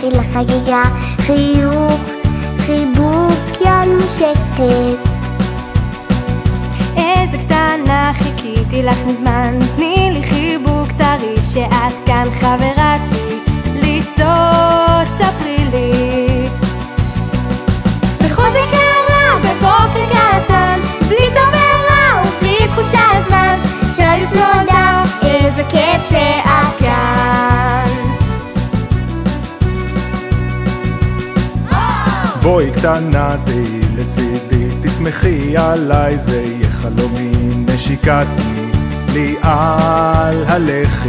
התחילה חגיגה, חיוך, חיבוק, יד מושטת. איזה קטנה, חיכיתי לך מזמן, תני לי חיבוק טרי שאת כאן חברתי, לסוד ספרי לי. בחוזק קרה בבוקר קטן, בלי טוב ורע ובלי תחושת זמן, שהיוש נודע, איזה כיף שאת כאן. בואי קטנה תהי לצידי, תשמחי עליי, זה יהיה חלומי, נשיקתי לי על הלחי.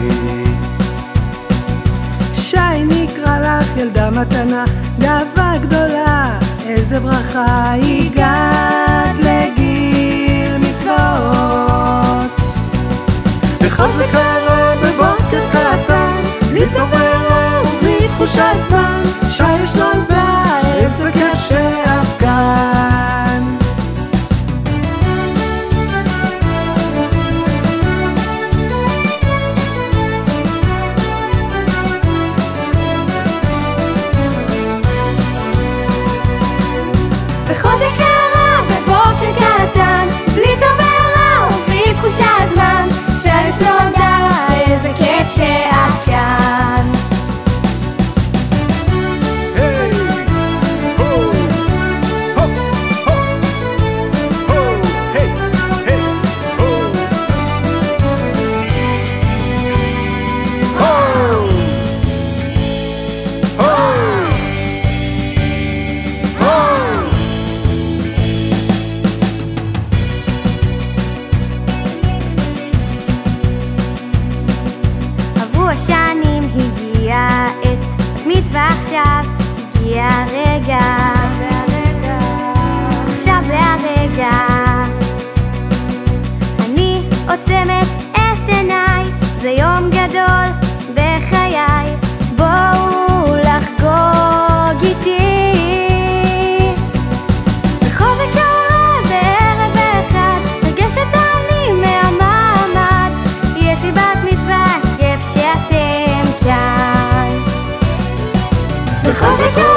שי נקרא לך ילדה מתנה, גאווה גדולה, איזה ברכה, הגעת לגיל מצוות. בכל זה קרה בבוקר קטן, בלי טוב ורע ובלי תחושת זמן, שיש נולדה, איזה כיף שאת כאן. בכל זה קרה בבוקר קטן, בלי טוב ורע ובלי תחושת זמן, שהיוש נולדה, איזה כיף שאת כאן. עברו השנים, הגיעה עת מצווה, עכשיו הגיע הרגע, עכשיו זה הרגע. אני עוצמת את עיניי, זה יום גדול בחיי, בואו לחגוג איתי. בכל זה קרה בערב אחד, רגשת אני מהמעמד, יש לי בת מצווה, כיף שאתם כאן. בכל זה קרה